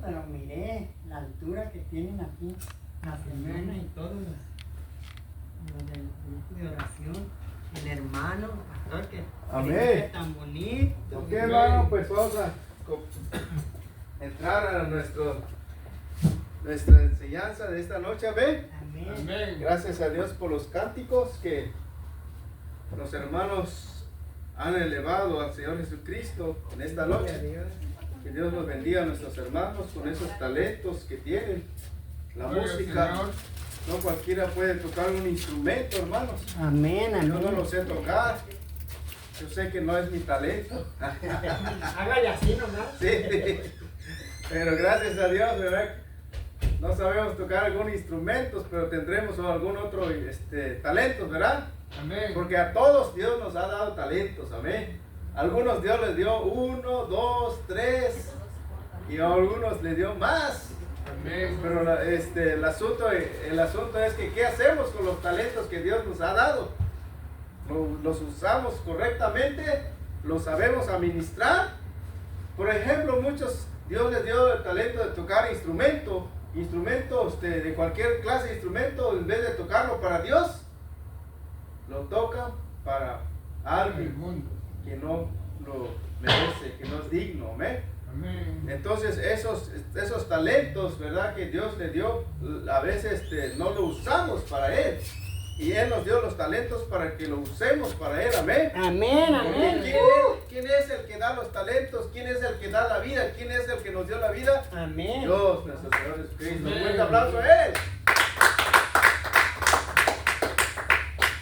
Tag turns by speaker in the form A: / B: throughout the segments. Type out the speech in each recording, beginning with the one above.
A: pero miré la altura que tienen aquí, la semana y todo lo del grupo de oración, el hermano, pastor, que es tan bonito.
B: Ok, hermano, pues vamos a entrar a nuestra enseñanza de esta noche. Amén.
A: Amén.
B: Gracias a Dios por los cánticos que los hermanos han elevado al Señor Jesucristo en esta noche. Que Dios nos bendiga a nuestros hermanos con esos talentos que tienen. La música, no cualquiera puede tocar un instrumento, hermanos.
A: Amén, amén.
B: Yo no lo sé tocar. Yo sé que no es mi talento.
A: Hágale así nomás.
B: Sí, pero gracias a Dios, ¿verdad? No sabemos tocar algún instrumento, pero tendremos algún otro talentos, ¿verdad?
C: Amén.
B: Porque a todos Dios nos ha dado talentos, amén. Algunos Dios les dio 1, 2, 3 y a algunos les dio más.
C: Amén.
B: Pero el asunto es que ¿qué hacemos con los talentos que Dios nos ha dado? ¿Los usamos correctamente? ¿Los sabemos administrar? Por ejemplo, muchos Dios les dio el talento de tocar instrumentos de cualquier clase de instrumento. En vez de tocarlo para Dios, lo tocan para alguien que no lo merece, que no es digno. ¿Amén?
C: Amén.
B: Entonces esos talentos, ¿verdad?, que Dios le dio, a veces no lo usamos para Él. Y Él nos dio los talentos para que lo usemos para Él. Amén.
A: Amén, amén.
B: ¿Quién es el que da los talentos? ¿Quién es el que da la vida? ¿Quién es el que nos dio la vida?
A: Amén.
B: Dios, nuestro Señor Jesucristo. Un
C: Amén.
B: fuerte aplauso a Él.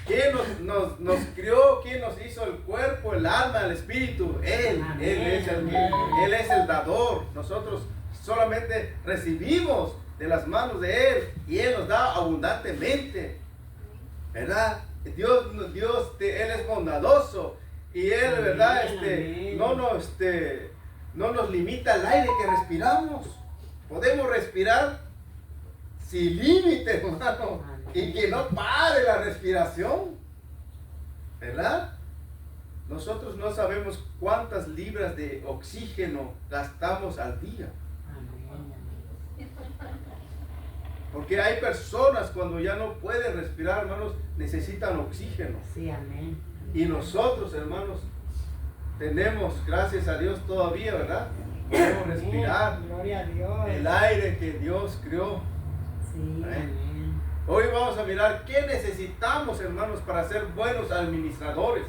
B: ¿Quién nos crió? ¿Quién nos hizo el cuerpo, el alma, el espíritu? Él.
A: Amén.
B: Él es el dador. Nosotros solamente recibimos de las manos de Él y Él nos da abundantemente. ¿Verdad? Dios, Él es bondadoso y Él,
A: Amén,
B: ¿verdad?
A: amén.
B: No nos limita el aire que respiramos. Podemos respirar sin límite, hermano, y que no pare la respiración, ¿verdad? Nosotros no sabemos cuántas libras de oxígeno gastamos al día. Porque hay personas cuando ya no pueden respirar, hermanos, necesitan oxígeno.
A: Sí, amén.
B: Y nosotros, hermanos, tenemos, gracias a Dios todavía, ¿verdad? Podemos respirar
A: Gloria a Dios.
B: el aire que Dios creó.
A: Sí, amén.
B: Hoy vamos a mirar qué necesitamos, hermanos, para ser buenos administradores.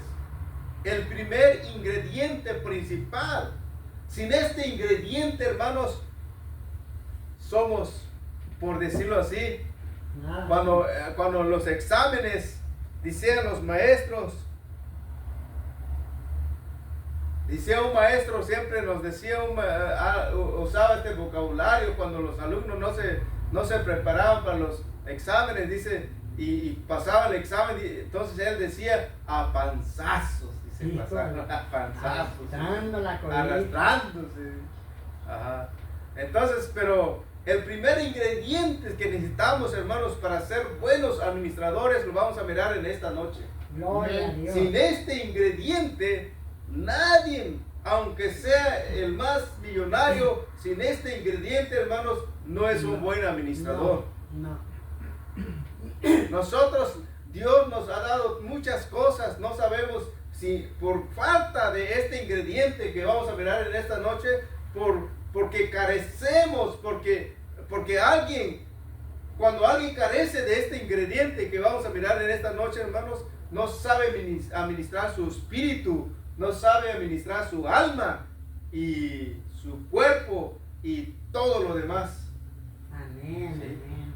B: El primer ingrediente principal. Sin este ingrediente, hermanos, somos, por decirlo así,
A: Nada.
B: cuando los exámenes, decían los maestros, decía un maestro, siempre nos decía, usaba este vocabulario cuando los alumnos no se preparaban para los exámenes, dice, y pasaban el examen, y entonces él decía, a panzazos, dice, pasaban a panzazos, arrastrándose. Ajá. Entonces, pero el primer ingrediente que necesitamos, hermanos, para ser buenos administradores, lo vamos a mirar en esta noche.
A: Gloria a Dios.
B: Sin este ingrediente, nadie, aunque sea el más millonario, sin este ingrediente, hermanos, no es un buen administrador.
A: No.
B: Nosotros, Dios nos ha dado muchas cosas, no sabemos si por falta de este ingrediente que vamos a mirar en esta noche, porque carecemos, porque cuando alguien carece de este ingrediente que vamos a mirar en esta noche, hermanos, no sabe administrar su espíritu, no sabe administrar su alma y su cuerpo y todo lo demás.
A: Amén,
B: Sí.
A: amén.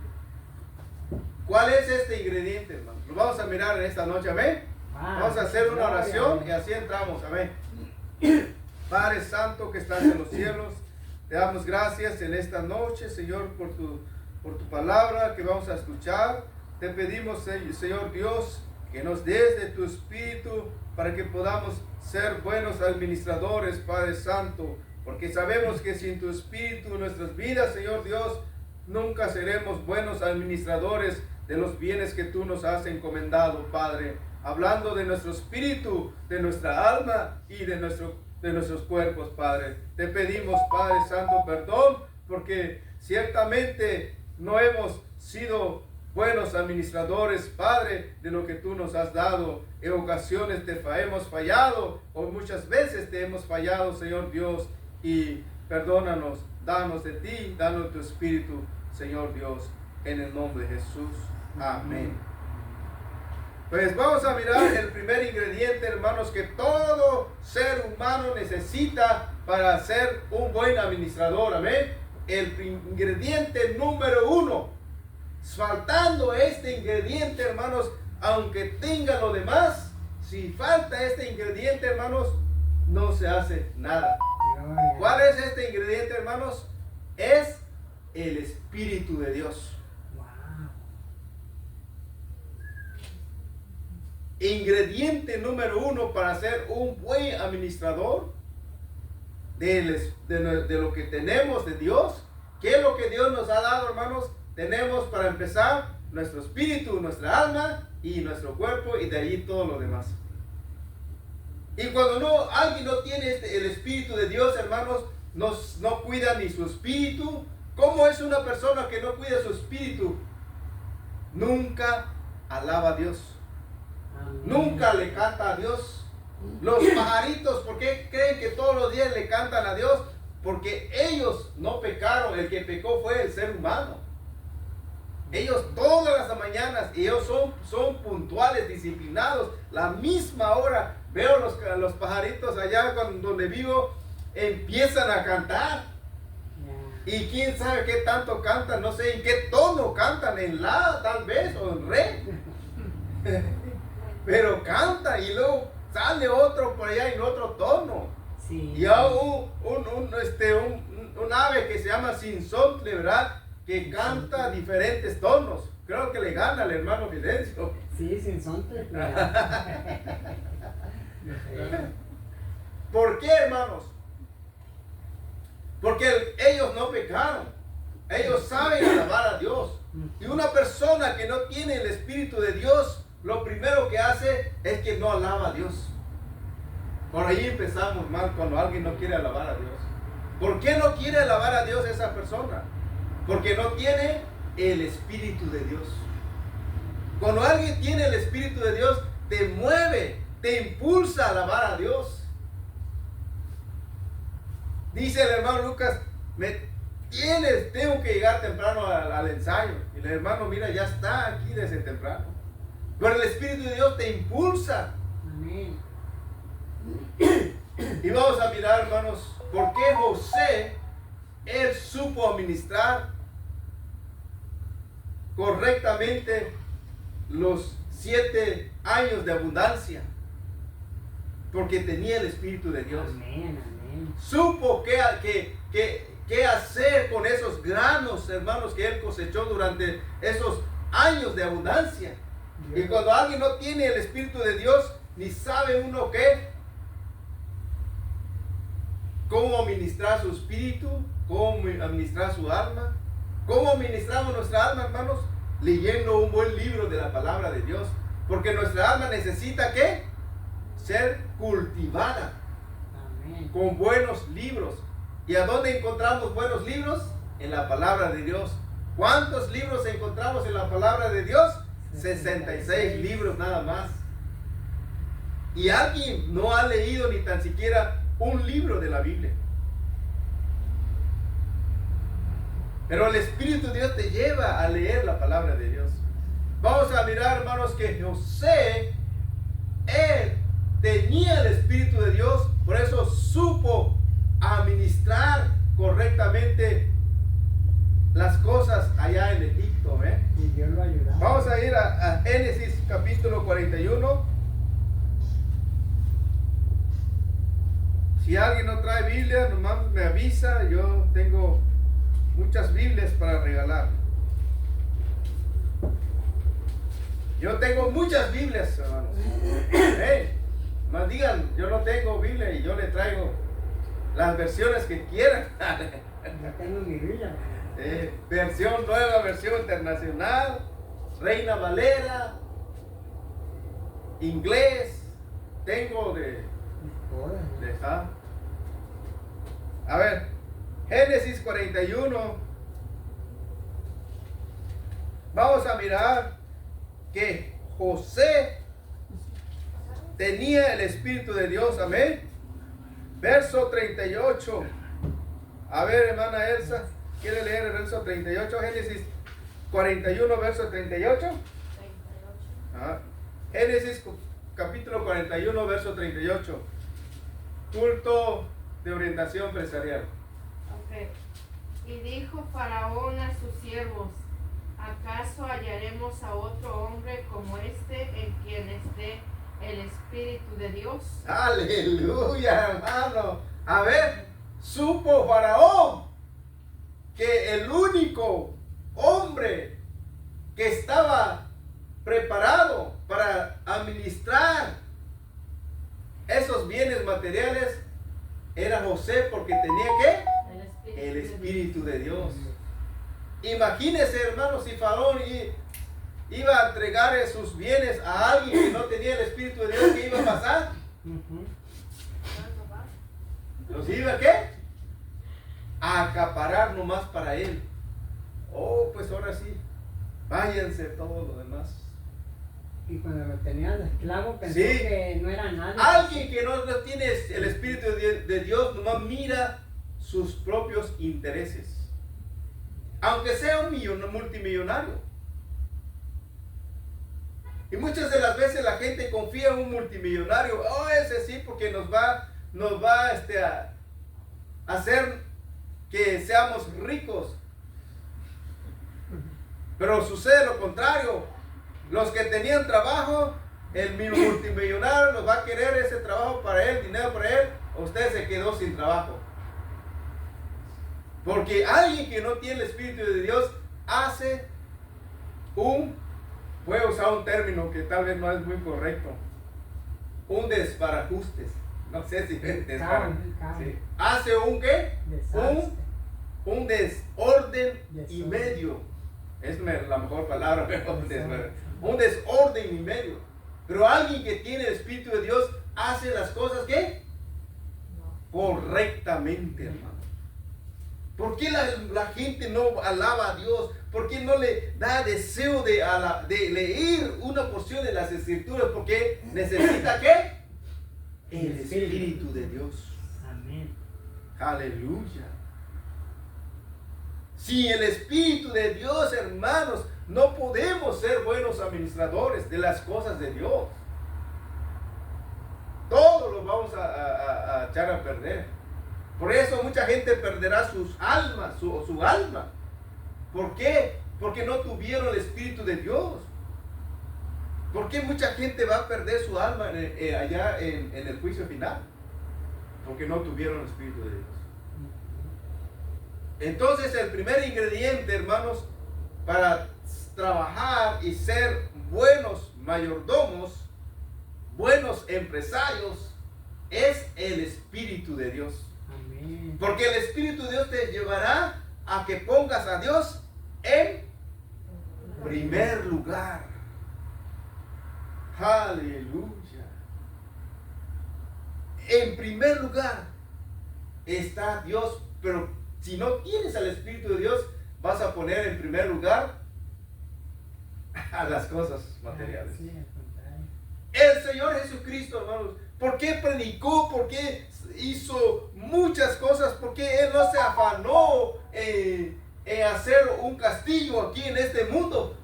B: ¿Cuál es este ingrediente, hermano? Lo vamos a mirar en esta noche, amén. Vamos a hacer una oración y así entramos, amén. Padre Santo que estás en los cielos, te damos gracias en esta noche, Señor, por tu palabra que vamos a escuchar. Te pedimos, Señor Dios, que nos des de tu espíritu para que podamos ser buenos administradores, Padre Santo, porque sabemos que sin tu espíritu en nuestras vidas, Señor Dios, nunca seremos buenos administradores de los bienes que tú nos has encomendado, Padre. Hablando de nuestro espíritu, de nuestra alma y de nuestros cuerpos, Padre. Te pedimos, Padre Santo, perdón porque ciertamente no hemos sido buenos administradores, Padre, de lo que tú nos has dado. En ocasiones te hemos fallado, o muchas veces te hemos fallado, Señor Dios, y perdónanos, danos de ti, danos tu Espíritu, Señor Dios, en el nombre de Jesús. Amén. Pues vamos a mirar el primer ingrediente, hermanos, que todo ser humano necesita para ser un buen administrador. Amén. El ingrediente número 1. Faltando este ingrediente, hermanos, aunque tenga lo demás, si falta este ingrediente, hermanos, no se hace nada. ¿Cuál es este ingrediente, hermanos? Es el Espíritu de Dios. Ingrediente número 1 para ser un buen administrador de lo que tenemos de Dios. ¿Qué es lo que Dios nos ha dado, hermanos? Tenemos para empezar nuestro espíritu, nuestra alma y nuestro cuerpo, y de allí todo lo demás. Y cuando alguien no tiene el Espíritu de Dios, hermanos, no cuida ni su espíritu. ¿Cómo es una persona que no cuida su espíritu? Nunca alaba a Dios. Nunca le canta a Dios. Los pajaritos, ¿por qué creen que todos los días le cantan a Dios? Porque ellos no pecaron. El que pecó fue el ser humano. Ellos todas las mañanas, ellos son puntuales, disciplinados. La misma hora, veo los pajaritos allá donde vivo, empiezan a cantar. Y quién sabe qué tanto cantan, no sé en qué tono cantan, en la tal vez, o en re. Pero canta y luego sale otro por allá en otro tono. Sí. Y hay un ave que se llama sinsontle, ¿verdad? Que canta diferentes tonos. Creo que le gana al hermano Fidencio.
A: Sí, sinsontle.
B: ¿Por qué, hermanos? Porque ellos no pecaron. Ellos saben alabar a Dios. Y una persona que no tiene el Espíritu de Dios, lo primero que hace es que no alaba a Dios. Por ahí empezamos mal cuando alguien no quiere alabar a Dios. ¿Por qué no quiere alabar a Dios esa persona? Porque no tiene el Espíritu de Dios. Cuando alguien tiene el Espíritu de Dios, te mueve, te impulsa a alabar a Dios. Dice el hermano Lucas, tengo que llegar temprano al ensayo. Y el hermano, mira, ya está aquí desde temprano. Pero el Espíritu de Dios te impulsa.
A: Amén.
B: Y vamos a mirar, hermanos, por qué José, él supo administrar correctamente los 7 años de abundancia. Porque tenía el Espíritu de Dios.
A: Amén, amén.
B: Supo qué hacer con esos granos, hermanos, que él cosechó durante esos años de abundancia. Y cuando alguien no tiene el Espíritu de Dios, ni sabe uno cómo administrar su espíritu, cómo administrar su alma. ¿Cómo administramos nuestra alma, hermanos? Leyendo un buen libro de la palabra de Dios. Porque nuestra alma necesita ¿qué? Ser cultivada.
A: Amén.
B: Con buenos libros. ¿Y a dónde encontramos buenos libros? En la palabra de Dios. ¿Cuántos libros encontramos en la palabra de Dios? 66 libros nada más. Y alguien no ha leído ni tan siquiera un libro de la Biblia. Pero el Espíritu de Dios te lleva a leer la palabra de Dios. Vamos a mirar, hermanos, que José, él tenía el Espíritu de Dios, por eso supo administrar correctamente las cosas allá en Egipto.
A: Y Dios lo ayudaba.
B: Vamos a ir a Génesis capítulo 41. Si alguien no trae Biblia, nomás me avisa. Yo tengo muchas Biblias para regalar. Yo tengo muchas Biblias, hermanos. Más digan, yo no tengo Biblia y yo le traigo las versiones que quieran.
A: Yo tengo mi Biblia.
B: Versión nueva, versión internacional, Reina Valera, inglés, tengo de a ver, Génesis 41. Vamos a mirar que José tenía el Espíritu de Dios. Amén. Verso 38. A ver, hermana Elsa, ¿quiere leer el verso 38? Génesis 41, verso 38. 38. Génesis capítulo 41, verso 38. Culto de orientación empresarial.
C: Okay. Y dijo Faraón a sus siervos: ¿acaso hallaremos a otro hombre como este en quien esté el Espíritu de Dios?
B: Aleluya, hermano. A ver, supo Faraón que el único hombre que estaba preparado para administrar esos bienes materiales era José, porque tenía ¿qué? El Espíritu de Dios. Imagínese, hermano, si Faraón iba a entregar sus bienes a alguien que no tenía el Espíritu de Dios, ¿qué iba a pasar? ¿Los iba ¿qué? A acaparar nomás para él. Oh, pues ahora sí, váyanse todo lo demás.
A: Y cuando lo tenía de esclavo pensó
B: Sí.
A: que no era nadie.
B: Alguien que no tiene el Espíritu de Dios nomás mira sus propios intereses. Aunque sea un multimillonario. Y muchas de las veces la gente confía en un multimillonario. Oh, ese sí, porque nos va a hacer que seamos ricos. Pero sucede lo contrario. Los que tenían trabajo, el multimillonario los va a querer ese trabajo para él, dinero para él. Usted se quedó sin trabajo. Porque alguien que no tiene el Espíritu de Dios hace voy a usar un término que tal vez no es muy correcto, un desbarajustes. No sé si sí. Hace un ¿qué? Un desorden y medio. Es la mejor palabra, un desorden y medio. Pero alguien que tiene el Espíritu de Dios hace las cosas ¿qué? Correctamente, hermano. ¿Por qué la gente no alaba a Dios? ¿Por qué no le da deseo de leer una porción de las Escrituras? Porque necesita ¿qué? El Espíritu de Dios.
A: Amén.
B: Aleluya. Sin el Espíritu de Dios, hermanos, no podemos ser buenos administradores de las cosas de Dios. Todo lo vamos a echar a perder. Por eso mucha gente perderá sus almas, su alma. ¿Por qué? Porque no tuvieron el Espíritu de Dios. ¿Por qué mucha gente va a perder su alma allá en el juicio final? Porque no tuvieron el Espíritu de Dios. Entonces el primer ingrediente, hermanos, para trabajar y ser buenos mayordomos, buenos empresarios, es el Espíritu de Dios.
A: Amén.
B: Porque el Espíritu de Dios te llevará a que pongas a Dios en primer lugar. Aleluya. En primer lugar está Dios, pero si no tienes al Espíritu de Dios, vas a poner en primer lugar a las cosas materiales.
A: Sí, al contrario.
B: El Señor Jesucristo, hermanos, ¿por qué predicó? ¿Por qué hizo muchas cosas? ¿Por qué Él no se afanó en hacer un castillo aquí en este mundo?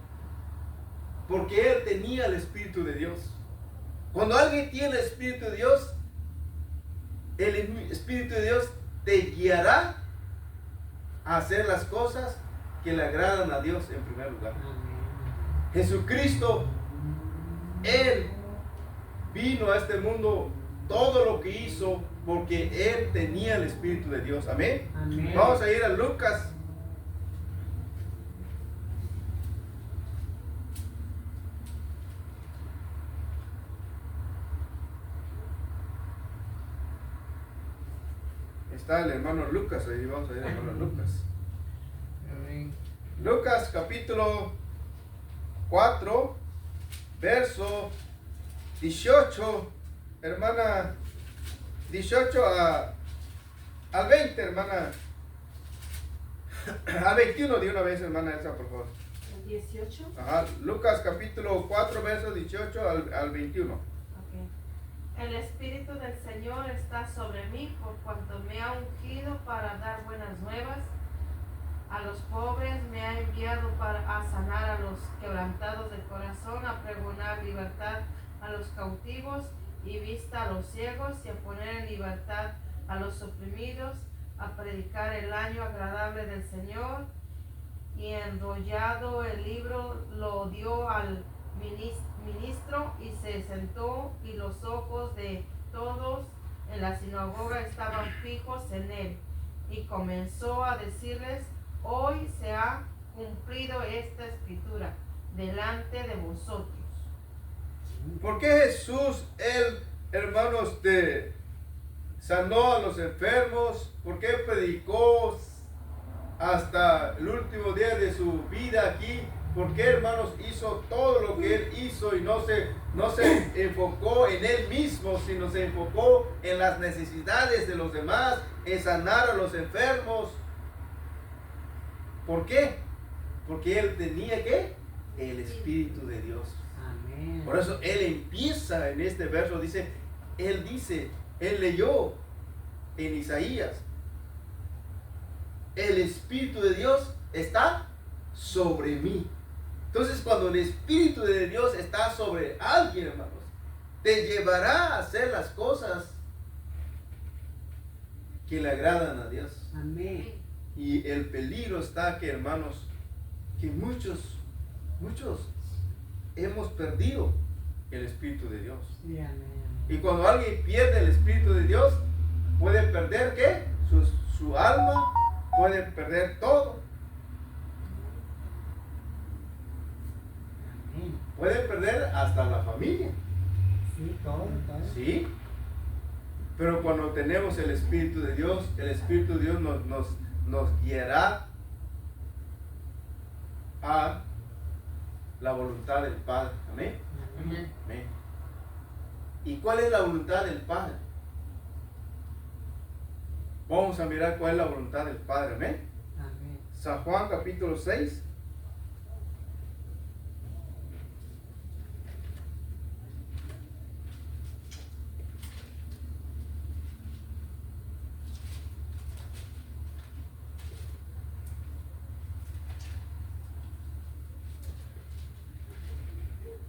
B: Porque Él tenía el Espíritu de Dios. Cuando alguien tiene el Espíritu de Dios, el Espíritu de Dios te guiará a hacer las cosas que le agradan a Dios en primer lugar.
A: Amén.
B: Jesucristo, Él vino a este mundo, todo lo que hizo porque Él tenía el Espíritu de Dios. Amén.
A: Amén.
B: Vamos a ir a Lucas. Está el hermano Lucas, ahí vamos a ir al hermano Lucas.
A: Amén.
B: Lucas capítulo 4, verso 18, hermana, 18 al 20, hermana Al 21 de una vez, hermana Elsa, por favor.
C: ¿El 18?
B: Ajá, Lucas capítulo 4, versos 18 al 21.
C: Ok. El Espíritu del Señor está sobre mí por cuanto me ha ungido para dar buenas nuevas a los pobres, me ha enviado a sanar a los quebrantados de corazón, a pregonar libertad a los cautivos y vista a los ciegos, y a poner en libertad a los oprimidos, a predicar el año agradable del Señor. Y enrollado el libro lo dio al ministro y se sentó, y los ojos de todos en la sinagoga estaban fijos en él, y comenzó a decirles: hoy se ha cumplido esta escritura delante de vosotros.
B: ¿Por qué Jesús, hermanos, sanó a los enfermos? ¿Por qué predicó hasta el último día de su vida aquí? ¿Por qué, hermanos, hizo todo lo que él hizo y no se enfocó en él mismo, sino se enfocó en las necesidades de los demás, en sanar a los enfermos? ¿Por qué? Porque él tenía ¿qué? El Espíritu de Dios.
A: Amén.
B: Por eso él empieza en este verso, él leyó en Isaías: el Espíritu de Dios está sobre mí. Entonces, cuando el Espíritu de Dios está sobre alguien, hermanos, te llevará a hacer las cosas que le agradan a Dios.
A: Amén.
B: Y el peligro está que, hermanos, que muchos hemos perdido el Espíritu de Dios.
A: Sí, amén.
B: Y cuando alguien pierde el Espíritu de Dios, puede perder ¿qué? Su alma, puede perder todo.
A: Amén.
B: Puede perder hasta la familia.
A: Sí, todo.
B: ¿Sí? Pero cuando tenemos el Espíritu de Dios, el Espíritu de Dios nos guiará a la voluntad del Padre. Amén.
A: Amén.
B: Amén. ¿Y cuál es la voluntad del Padre? Vamos a mirar cuál es la voluntad del Padre. Amén.
A: Amén.
B: San Juan capítulo 6.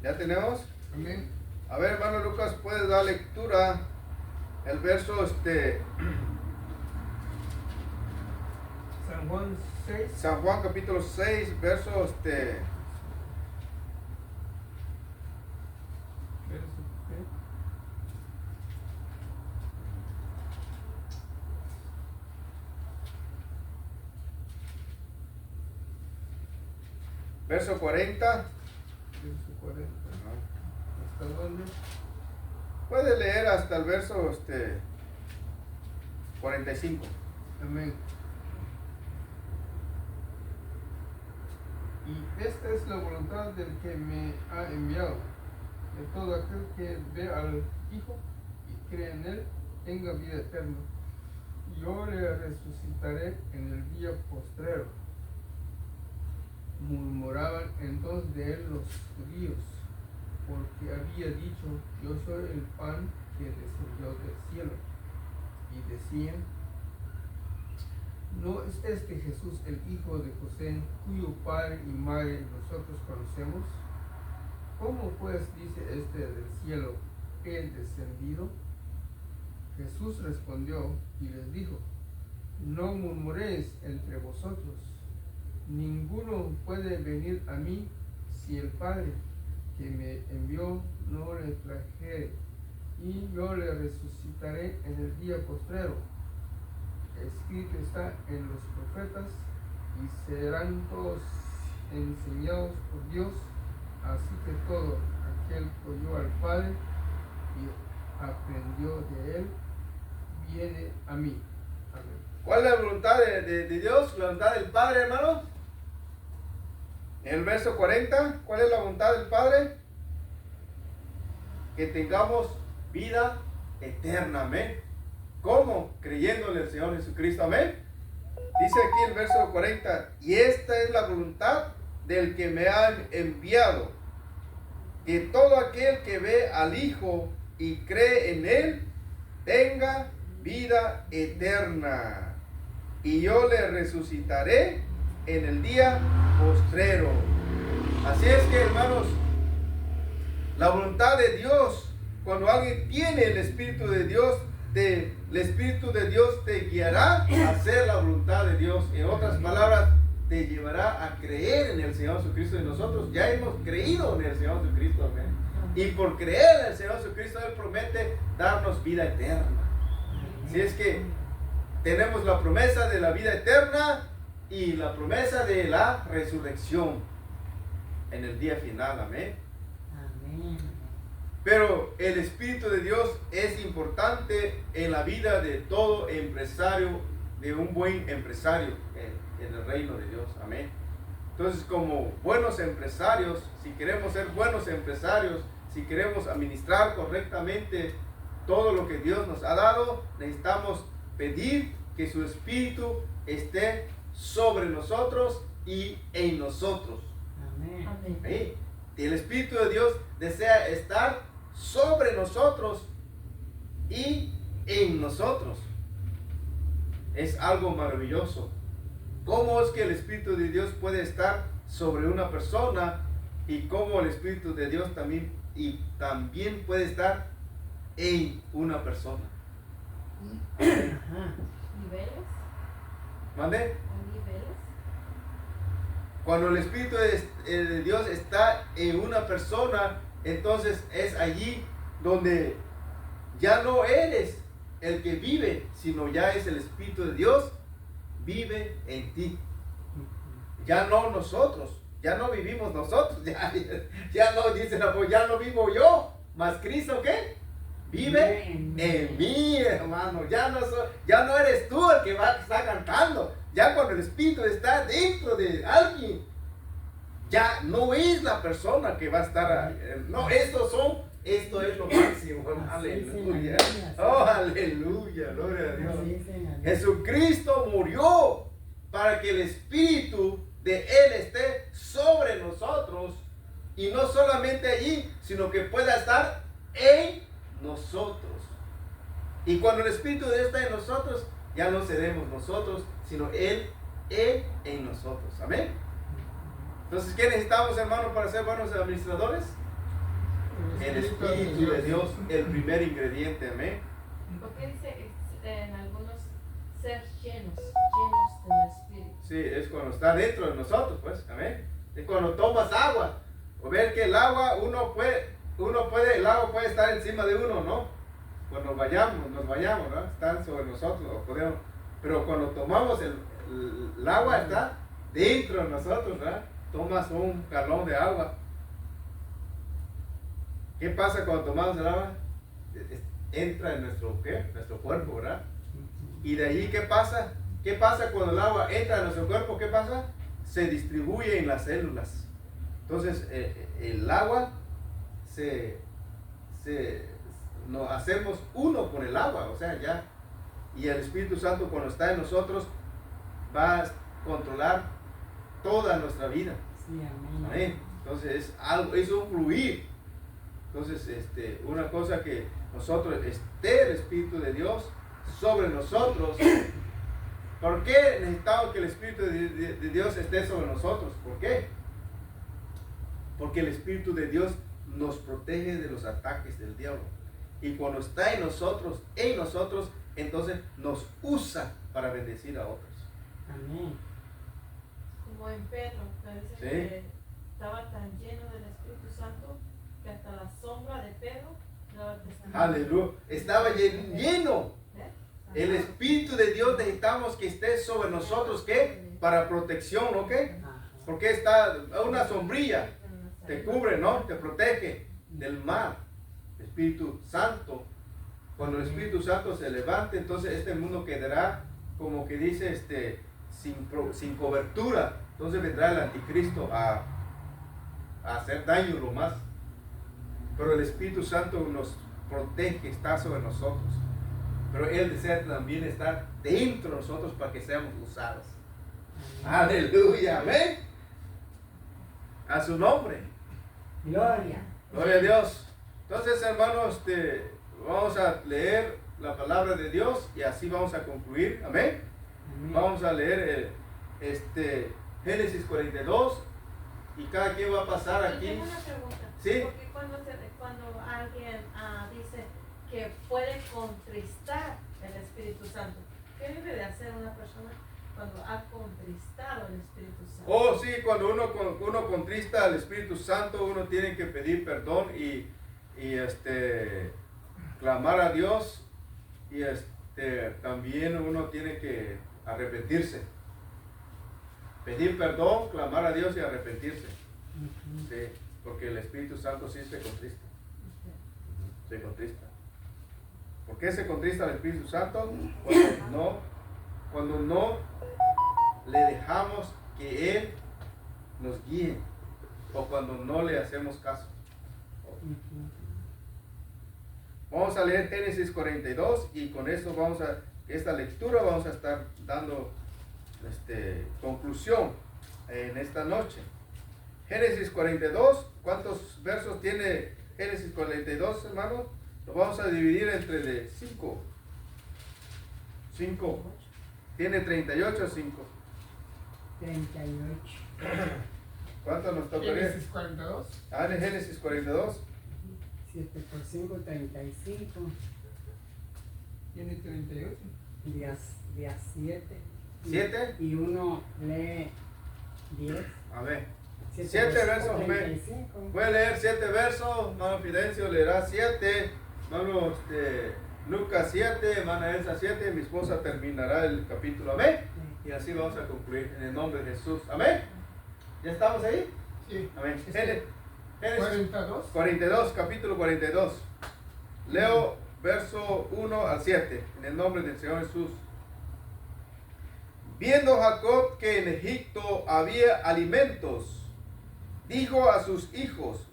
B: ¿Ya tenemos?
D: Amén.
B: A ver, hermano Lucas, ¿puedes dar lectura? El verso
D: San Juan 6.
B: San Juan capítulo 6, verso
D: Verso ¿qué?
B: verso 40.
D: Verso 40. ¿Hasta dónde?
B: Puede leer hasta el verso 45.
D: Amén. Y esta es la voluntad del que me ha enviado, de todo aquel que ve al Hijo y cree en él, tenga vida eterna. Yo le resucitaré en el día postrero. Murmuraban entonces de él los judíos, porque había dicho: yo soy el pan que descendió del cielo. Y decían: ¿no es este Jesús el hijo de José, cuyo padre y madre nosotros conocemos? ¿Cómo pues dice este del cielo, he descendido? Jesús respondió y les dijo: no murmuréis entre vosotros. Ninguno puede venir a mí si el Padre que me envió no le trajere, y yo le resucitaré en el día postrero. Escrito está en los profetas, y serán todos enseñados por Dios. Así que todo aquel que oyó al Padre y aprendió de él, viene a mí. Amén.
B: ¿Cuál es la voluntad de Dios? ¿La voluntad del Padre, hermano? En el verso 40, ¿cuál es la voluntad del Padre? Que tengamos vida eterna. Amén. ¿Cómo? Creyéndole al Señor Jesucristo. Amén. Dice aquí el verso 40, y esta es la voluntad del que me ha enviado, que todo aquel que ve al Hijo y cree en Él, tenga vida eterna, y yo le resucitaré en el día postrero. Así es que, hermanos, la voluntad de Dios, cuando alguien tiene el Espíritu de Dios, el Espíritu de Dios te guiará a hacer la voluntad de Dios. En otras palabras, te llevará a creer en el Señor Jesucristo. Y nosotros ya hemos creído en el Señor Jesucristo. Amén. Y por creer en el Señor Jesucristo, Él promete darnos vida eterna. Así es que tenemos la promesa de la vida eterna y la promesa de la resurrección en el día final. Amén.
A: Amén.
B: Pero el Espíritu de Dios es importante en la vida de todo empresario, de un buen empresario en el reino de Dios. Amén. Entonces, como buenos empresarios, si queremos ser buenos empresarios, si queremos administrar correctamente todo lo que Dios nos ha dado, necesitamos pedir que su Espíritu esté sobre nosotros y en nosotros.
A: Amén.
C: Amén.
B: Y el Espíritu de Dios desea estar sobre nosotros y en nosotros. Es algo maravilloso. ¿Cómo es que el Espíritu de Dios puede estar sobre una persona y cómo el Espíritu de Dios también puede estar en una persona?
A: Ajá.
C: ¿Niveles?
B: ¿Mande?
C: ¿Hay niveles?
B: Cuando el Espíritu de Dios está en una persona, entonces es allí donde ya no eres el que vive, sino ya es el Espíritu de Dios vive en ti. Ya no nosotros, ya no vivimos nosotros, ya no dice la voz, ya no vivo yo, mas Cristo ¿qué? Vive en mí, hermano. Ya no eres tú el que está cantando. Ya cuando el Espíritu está dentro de alguien, ya no es la persona que va a estar. No, esto es lo máximo. Aleluya. Oh, aleluya. Gloria a Dios. Jesucristo murió para que el Espíritu de Él esté sobre nosotros. Y no solamente allí, sino que pueda estar en nosotros. Y cuando el Espíritu de Dios está en nosotros, ya no seremos nosotros, sino Él en nosotros. Amén. Entonces, ¿qué necesitamos, hermanos, para ser buenos administradores? El Espíritu de Dios, el primer ingrediente. Amén.
C: Porque dice en algunos ser llenos del Espíritu.
B: Sí, es cuando está dentro de nosotros, pues. Amén. Es cuando tomas agua. O ver que el agua, el agua puede estar encima de uno, ¿no? Cuando nos bañamos, ¿no? Están sobre nosotros, pero cuando tomamos el agua está dentro de nosotros, ¿verdad? Tomas un galón de agua. ¿Qué pasa cuando tomamos el agua? Entra en nuestro cuerpo, ¿verdad? Y de allí, ¿qué pasa? ¿Qué pasa cuando el agua entra en nuestro cuerpo? ¿Qué pasa? Se distribuye en las células. Entonces, el agua nos hacemos uno con el agua, o sea, ya. Y el Espíritu Santo, cuando está en nosotros, va a controlar toda nuestra vida.
A: Sí, amén.
B: Amén. Entonces, es un fluir. Entonces, una cosa que nosotros, esté el Espíritu de Dios sobre nosotros. ¿Por qué necesitamos que el Espíritu de Dios esté sobre nosotros? ¿Por qué? Porque el Espíritu de Dios nos protege de los ataques del diablo. Y cuando está en nosotros, entonces nos usa para bendecir a otros.
A: Amén.
C: Como en Pedro, que dice que estaba tan lleno del Espíritu Santo que hasta la sombra de Pedro daba testimonio.
B: Aleluya. Estaba lleno. El Espíritu de Dios necesitamos que esté sobre nosotros, ¿qué? Para protección, ¿ok? Porque está una sombrilla, te cubre, ¿no? Te protege del mal. Espíritu Santo. Cuando el Espíritu Santo se levante, entonces este mundo quedará, como que dice, sin cobertura. Entonces vendrá el anticristo a hacer daño lo más. Pero el Espíritu Santo nos protege, está sobre nosotros. pero Él desea también estar dentro de nosotros para que seamos usados. Aleluya, amén. A su nombre.
A: Gloria.
B: Gloria a Dios. Entonces, hermanos, vamos a leer la palabra de Dios y así vamos a concluir. Amén.
A: Amén.
B: Vamos a leer Génesis 42 y cada quien va a pasar
C: Yo
B: aquí.
C: tengo una pregunta.
B: Sí.
C: Porque cuando alguien dice que puede contristar el Espíritu Santo, ¿qué debe de hacer una persona cuando ha contristado el Espíritu Santo?
B: Oh, sí, cuando uno contrista al Espíritu Santo, uno tiene que pedir perdón y clamar a Dios y también uno tiene que arrepentirse. Pedir perdón, clamar a Dios y arrepentirse. Sí, porque el Espíritu Santo sí se contrista. Se contrista. ¿Por qué se contrista al Espíritu Santo? Cuando no le dejamos que Él nos guíe o cuando no le hacemos caso. Vamos a leer Génesis 42 y con esto esta lectura vamos a estar dando conclusión en esta noche. Génesis 42, ¿cuántos versos tiene Génesis 42, hermano? Lo vamos a dividir entre 5. 5. Tiene 38 o 5.
A: 38.
B: ¿Cuánto nos tocaría?
D: Génesis 42.
B: En Génesis 42.
A: 7 por 5, 35.
D: Tiene 38.
A: Día 7.
B: 7.
A: Y uno lee 10.
B: A ver.
A: 7
B: versos.
A: 35.
B: Voy a leer 7 versos. Hermano Fidencio leerá 7. Hermano Lucas 7. Hermana Elsa 7. Mi esposa terminará el capítulo. Amén. Y así vamos a concluir en el nombre de Jesús. Amén. ¿Ya estamos ahí?
D: Sí.
B: Amén.
D: Génesis 42.
B: 42, capítulo 42. Leo verso 1 al 7. En el nombre del Señor Jesús. Viendo Jacob que en Egipto había alimentos, dijo a sus hijos: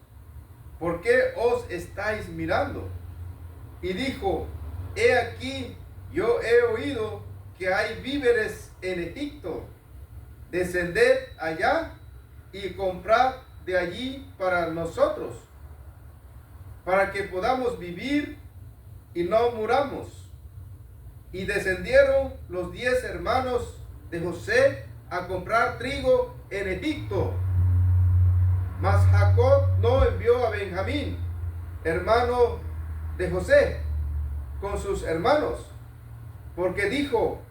B: ¿por qué os estáis mirando? Y dijo: he aquí, yo he oído que hay víveres en Egipto. Descended allá y comprad de allí para nosotros, para que podamos vivir y no muramos. Y descendieron los 10 hermanos de José a comprar trigo en Egipto. Mas Jacob no envió a Benjamín, hermano de José, con sus hermanos, porque dijo: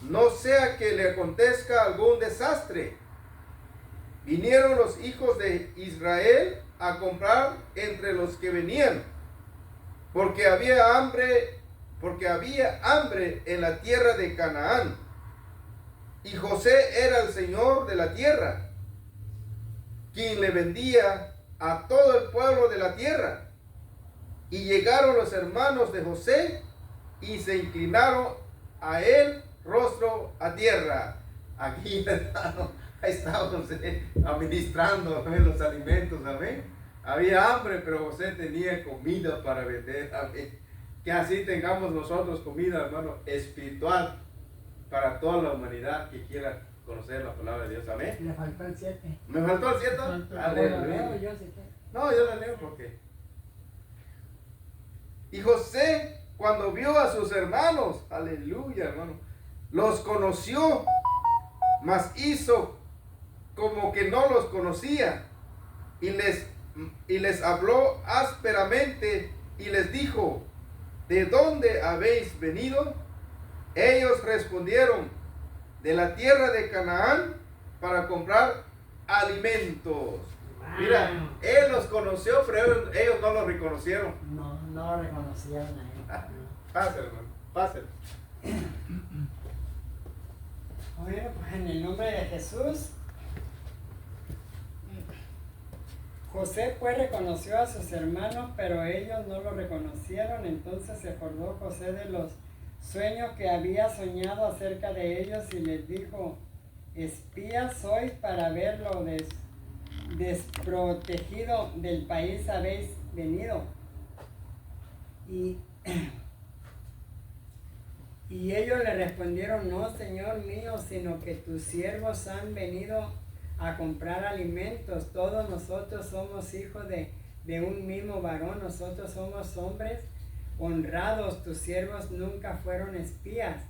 B: no sea que le acontezca algún desastre. Vinieron los hijos de Israel a comprar entre los que venían, porque había hambre en la tierra de Canaán. Y José era el señor de la tierra, quien le vendía a todo el pueblo de la tierra. Y llegaron los hermanos de José y se inclinaron a él rostro a tierra. Aquí, hermano, estábamos administrando los alimentos, amén. Había hambre, pero José tenía comida para vender, amén. Que así tengamos nosotros comida, hermano, espiritual para toda la humanidad que quiera conocer la palabra de Dios, amén.
A: Le faltó el 7.
B: ¿Me faltó el 7? Aleluya.
A: Yo sí que.
B: No, yo la leo porque. Y José, cuando vio a sus hermanos, aleluya, hermano, los conoció, mas hizo como que no los conocía, y les habló ásperamente y les dijo: ¿de dónde habéis venido? Ellos respondieron: de la tierra de Canaán, para comprar alimentos. Mira, él los conoció, pero ellos no lo reconocieron.
A: No lo reconocieron a él.
B: Pásale, hermano, pásale.
A: Bueno, pues en el nombre de Jesús. José pues reconoció a sus hermanos, pero ellos no lo reconocieron. Entonces se acordó José de los sueños que había soñado acerca de ellos y les dijo: espías sois para ver lo desprotegido del país habéis venido. Y Y ellos le respondieron, no, Señor mío, sino que tus siervos han venido a comprar alimentos. Todos nosotros somos hijos de un mismo varón, nosotros somos hombres honrados, tus siervos nunca fueron espías.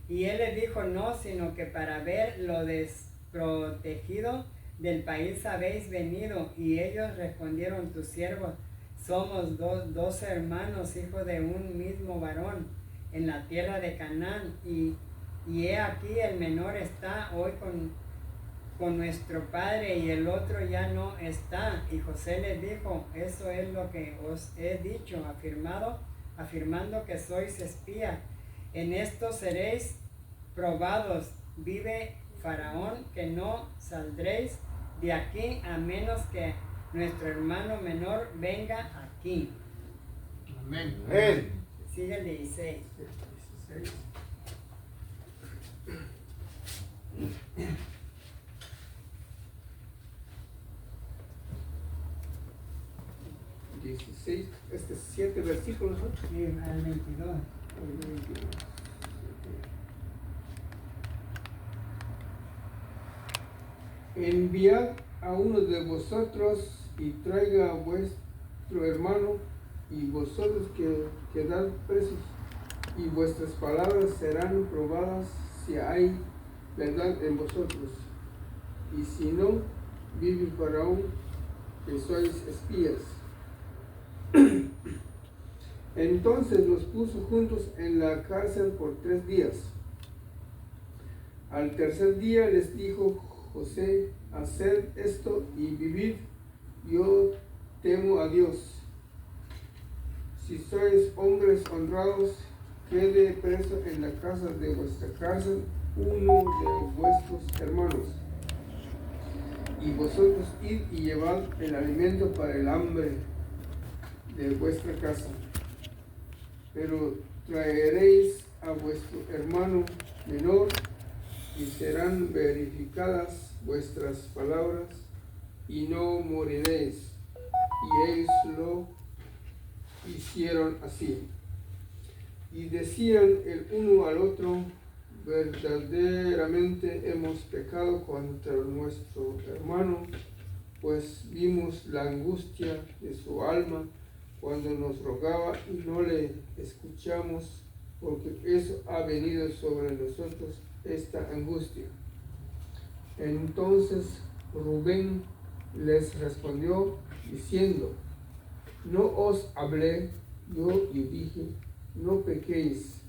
A: Y él les dijo, no, sino que para ver lo desprotegido del país habéis venido. Y ellos respondieron, tus siervos somos dos hermanos, hijos de un mismo varón, en la tierra de Canaán. Y he aquí el menor está hoy con nuestro padre y el otro ya no está. Y José les dijo, eso es lo que os he dicho, afirmando que sois espías. En esto seréis probados. Vive Faraón, que no saldréis de aquí a menos que nuestro hermano menor venga aquí.
D: Amén.
B: Amén.
A: Sigue el 16.
D: 16, 7 versículos, ¿no?
A: Sí, al 22.
D: Enviad a uno de vosotros y traiga a vuestro hermano, y vosotros que quedad presos, y vuestras palabras serán probadas si hay verdad en vosotros. Y si no, vive Faraón, que sois espías. Entonces los puso juntos en la cárcel por 3 días. Al tercer día les dijo José, haced esto y vivid, yo temo a Dios. Si sois hombres honrados, quede preso en la casa de vuestra cárcel uno de vuestros hermanos. Y vosotros id y llevad el alimento para el hambre de vuestra casa. Pero traeréis a vuestro hermano menor y serán verificadas vuestras palabras y no moriréis. Y ellos lo hicieron así. Y decían el uno al otro, verdaderamente hemos pecado contra nuestro hermano, pues vimos la angustia de su alma cuando nos rogaba y no le escuchamos, porque eso ha venido sobre nosotros esta angustia. Entonces Rubén les respondió diciendo, no os hablé yo y dije, no pequéis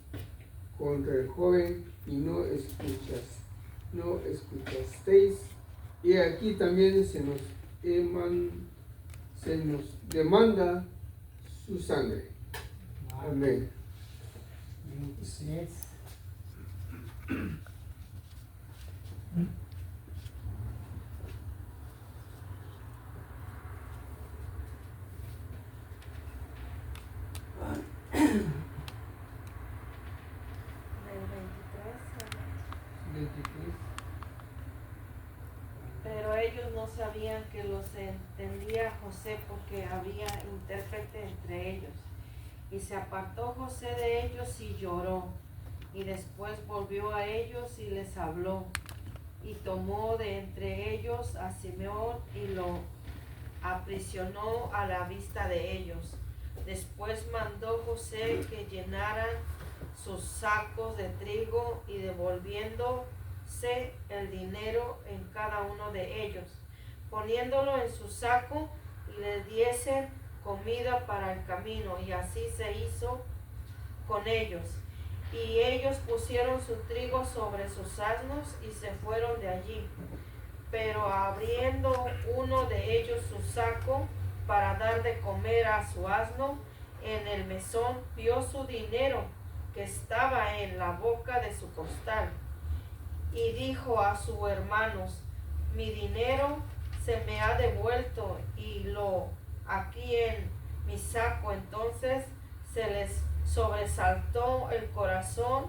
D: contra el joven y no escuchasteis, y aquí también se nos demanda su sangre. Amén.
A: 26.
C: Pero ellos no sabían que los entendía José, porque había intérprete entre ellos. Y se apartó José de ellos y lloró. Y después volvió a ellos y les habló. Y tomó de entre ellos a Simeón y lo aprisionó a la vista de ellos. Después mandó José que llenaran sus sacos de trigo, y devolviéndose el dinero en cada uno de ellos, poniéndolo en su saco, y les diesen comida para el camino. Y así se hizo con ellos. Y ellos pusieron su trigo sobre sus asnos y se fueron de allí. Pero abriendo uno de ellos su saco para dar de comer a su asno, en el mesón vio su dinero que estaba en la boca de su costal. Y dijo a sus hermanos, mi dinero se me ha devuelto y lo aquí en mi saco. Entonces se les sobresaltó el corazón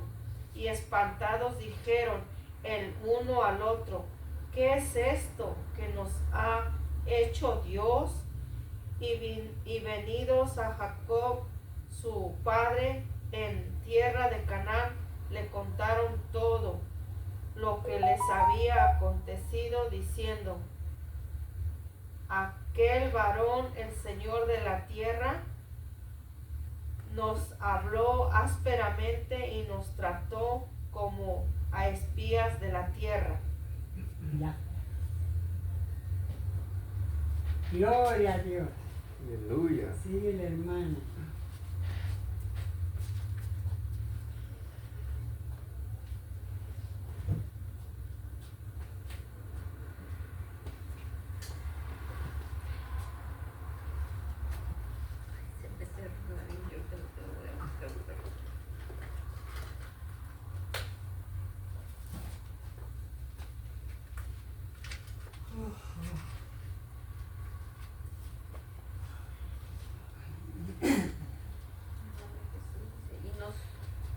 C: y espantados dijeron el uno al otro, ¿qué es esto que nos ha hecho Dios? Y venidos a Jacob su padre en tierra de Canaán, le contaron todo lo que les había acontecido, diciendo: aquel varón, el Señor de la tierra, nos habló ásperamente y nos trató como a espías de la tierra.
A: Ya. Gloria a Dios.
B: Aleluya.
A: Sigue el hermano.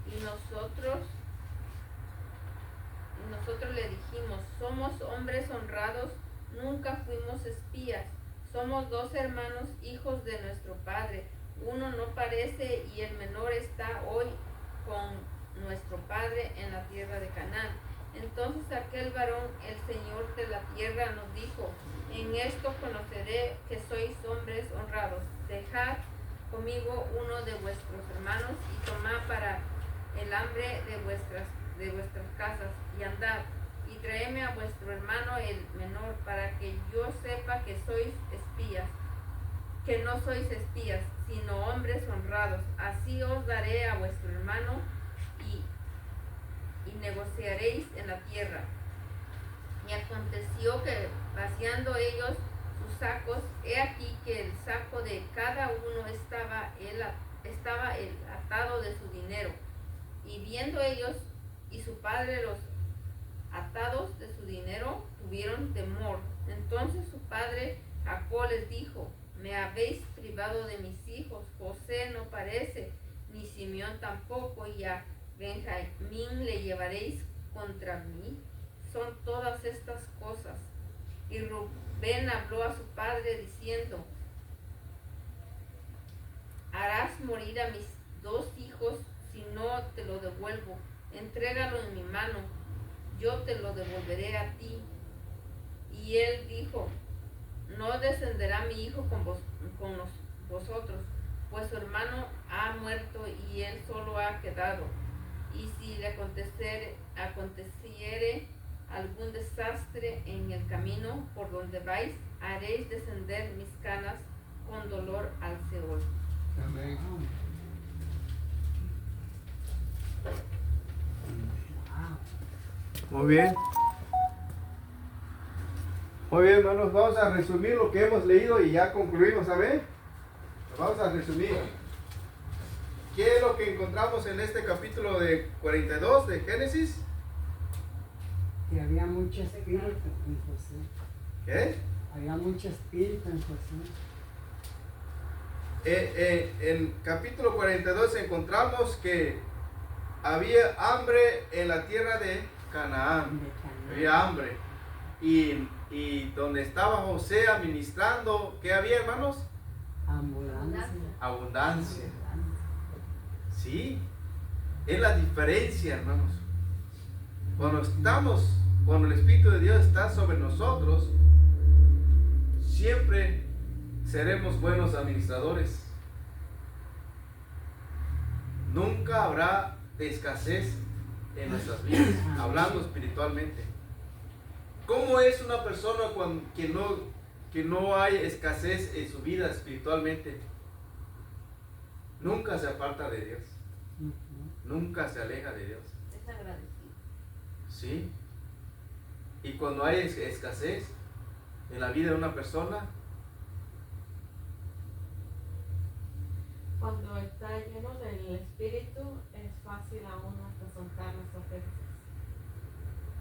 C: Y nosotros le dijimos: somos hombres honrados, nunca fuimos espías. Somos 2 hermanos, hijos de nuestro padre. Uno no parece y el menor está hoy con nuestro padre en la tierra de Canaán. Entonces aquel varón, el Señor de la tierra, nos dijo: en esto conoceré que sois hombres honrados. Dejad conmigo uno de vuestros hermanos y tomad para el hambre de vuestras casas, y andad y traedme a vuestro hermano el menor, para que yo sepa que sois espías, que no sois espías, sino hombres honrados. Así os daré a vuestro hermano y negociaréis en la tierra. Y aconteció que, vaciando ellos sus sacos, he aquí que el saco de cada uno estaba el atado de su dinero. Y viendo ellos y su padre los atados de su dinero, tuvieron temor. Entonces su padre Jacob les dijo: me habéis privado de mis hijos. José no parece, ni Simeón tampoco, y a Benjamín le llevaréis contra mí. Son todas estas cosas. Y Rubén habló a su padre diciendo: harás morir a mis 2 hijos si no te lo devuelvo. Entrégalo en mi mano, yo te lo devolveré a ti. Y él dijo: no descenderá mi hijo con vosotros, pues su hermano ha muerto y él solo ha quedado. Y si le aconteciere algún desastre en el camino por donde vais, haréis descender mis canas con dolor al Seol.
D: Amén.
B: Muy bien. Muy bien, hermanos, vamos a resumir lo que hemos leído y ya concluimos, ¿amén? Vamos a resumir. ¿Qué es lo que encontramos en este capítulo de 42 de Génesis?
A: Que había mucho espíritu en José.
B: ¿Qué?
A: Había mucho espíritu en José.
B: En capítulo 42 encontramos que había hambre en la tierra de Canaán. Había hambre. Y donde estaba José administrando, ¿qué había, hermanos? Abundancia. Sí, es la diferencia, hermanos. Cuando el Espíritu de Dios está sobre nosotros, siempre seremos buenos administradores. Nunca habrá escasez en nuestras vidas, hablando espiritualmente. ¿Cómo es una persona que no hay escasez en su vida espiritualmente? Nunca se aparta de Dios. Nunca se aleja de Dios.
C: Es agradecido.
B: ¿Sí? Y cuando hay escasez en la vida de una persona,
C: Cuando está lleno del Espíritu, es fácil a uno hasta soltar las ofensas.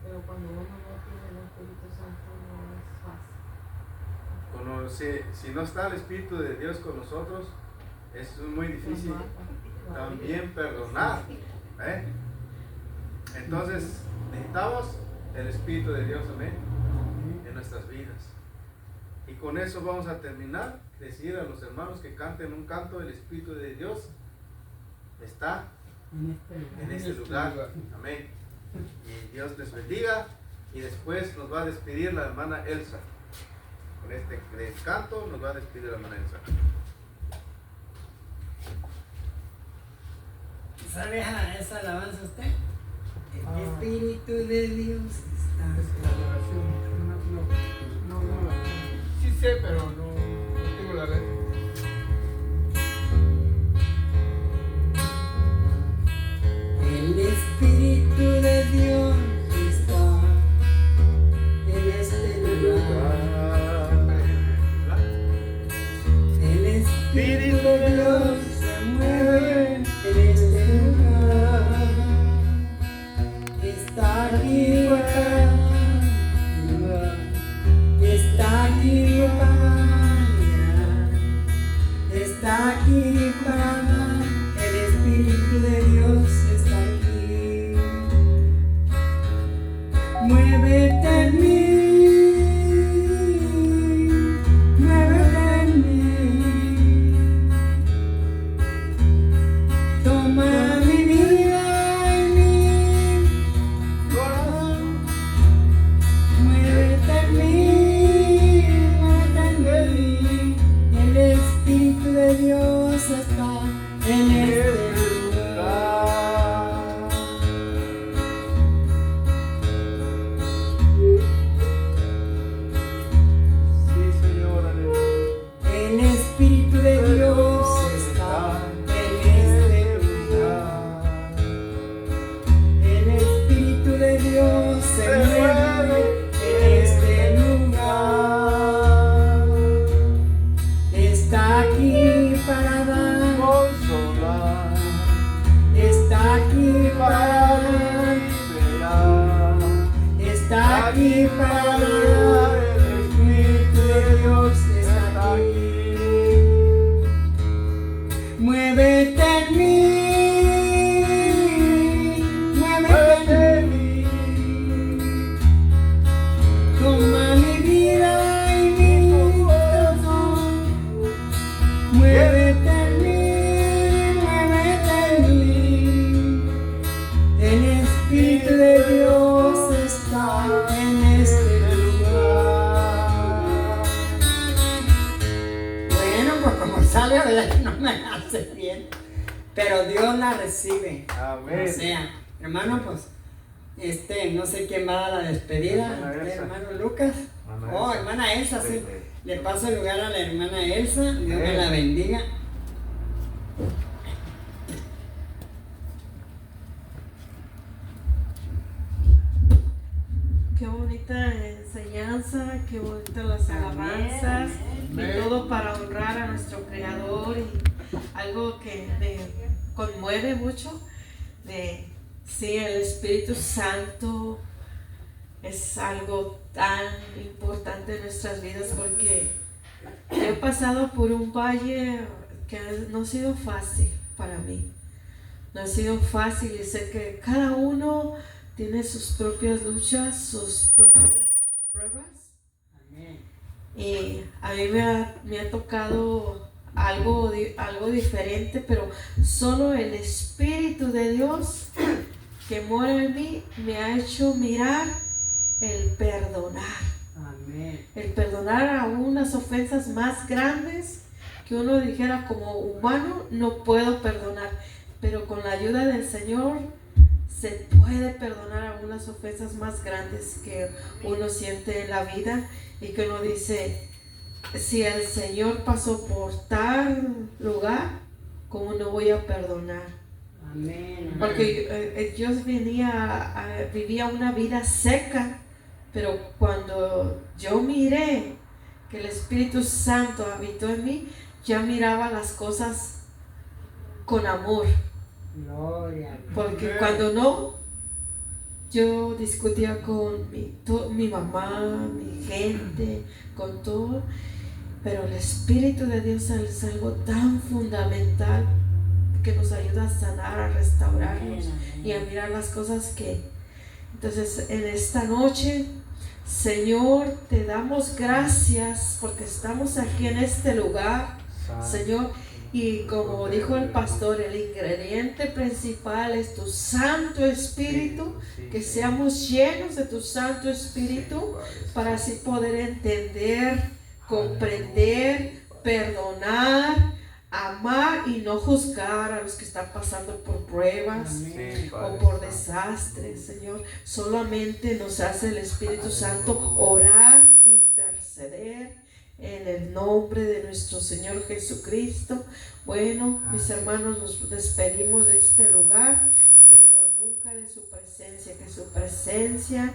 C: Pero cuando uno no tiene el Espíritu Santo, no es fácil.
B: si no está el Espíritu de Dios con nosotros, es muy difícil también perdonar. Entonces, necesitamos el Espíritu de Dios, amén, en nuestras vidas. Y con eso vamos a terminar. Decir a los hermanos que canten un canto: el Espíritu de Dios está en este lugar. Amén. Y Dios les bendiga. Y después nos va a despedir la hermana Elsa. Con este canto nos va a despedir la hermana Elsa.
A: ¿Sabe esa alabanza usted? El Espíritu de Dios está.
D: Es la oración. No. Sí sé, pero no tengo la letra.
A: El Espíritu de Dios está en este lugar. El Espíritu de Dios se mueve en este lugar. Está aquí para ayudar. Está aquí para mirar. Está aquí para dar. El Espíritu de Dios está aquí. Muévete en mí, muévete en mí. Toma mi vida y mi corazón. Muévete en mí, muévete en mí. El Espíritu de Dios está en este lugar.
B: Sí, Señor, aleluya.
A: El Espíritu de Dios está en este lugar. El Espíritu de Dios se mueve en este lugar. Está aquí para dar,
B: Consolar,
A: está aquí para
B: liberar.
A: está aquí para dar. El Espíritu de Dios está aquí. Muévete en mí, muévete en mí. Toma mi vida y mi corazón. Muévete en mí, muévete en mí. El Espíritu de Dios está en este lugar. Bueno, pues como sale, ¿verdad? Que no me hace bien, pero Dios la recibe.
B: Amén.
A: O sea, hermano, pues, no sé quién va a dar la despedida.
B: Hermana
A: ¿Usted,
B: Elsa.
A: hermano Lucas?
B: Hermana
A: Oh,
B: Elsa.
A: hermana Elsa, sí.
B: Sí.
A: Le paso el lugar a la hermana Elsa. Dios me
B: Amén.
A: la bendiga.
C: Qué bonita enseñanza, qué bonitas las alabanzas y todo para honrar a nuestro Creador y algo que me conmueve mucho sí, el Espíritu Santo es algo tan importante en nuestras vidas porque he pasado por un valle que no ha sido fácil para mí, no ha sido fácil y sé que cada uno tiene sus propias luchas, sus propias pruebas.
A: Amén.
C: Y a mí me ha tocado algo diferente, pero solo el Espíritu de Dios que mora en mí me ha hecho mirar el perdonar.
A: Amén.
C: El perdonar aún las ofensas más grandes que uno dijera como humano, no puedo perdonar, pero con la ayuda del Señor se puede perdonar aún las ofensas más grandes que uno siente en la vida y que uno dice, si el Señor pasó por tal lugar, ¿cómo no voy a perdonar?
A: Amén.
C: Porque yo vivía una vida seca, pero cuando yo miré que el Espíritu Santo habitó en mí, ya miraba las cosas con amor.
A: Gloria a Dios.
C: Porque cuando no, yo discutía con mi mamá, mi gente, con todo, pero el Espíritu de Dios es algo tan fundamental que nos ayuda a sanar, a restaurarnos y a mirar las cosas que... Entonces, en esta noche, Señor, te damos gracias porque estamos aquí en este lugar, Señor, Y como dijo el pastor, el ingrediente principal es tu Santo Espíritu, que seamos llenos de tu Santo Espíritu para así poder entender, comprender, perdonar, amar y no juzgar a los que están pasando por pruebas o por desastres, Señor. Solamente nos hace el Espíritu Santo orar, interceder en el nombre de nuestro Señor Jesucristo. Bueno, mis hermanos, nos despedimos de este lugar, pero nunca de su presencia. Que su presencia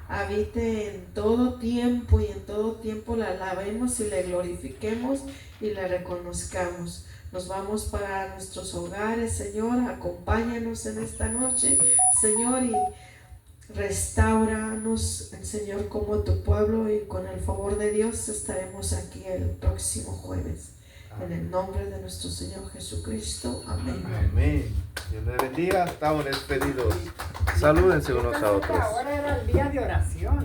C: habite en todo tiempo, y en todo tiempo la alabemos y le glorifiquemos y la reconozcamos. Nos vamos para nuestros hogares, Señor. Acompáñanos en esta noche, Señor, y restauranos, Señor, como tu pueblo, y con el favor de Dios estaremos aquí el próximo jueves. En el nombre de nuestro Señor Jesucristo. Amén.
B: Amén. Dios les bendiga. Estamos despedidos. Salúdense unos a otros.
A: Ahora era el día de oración.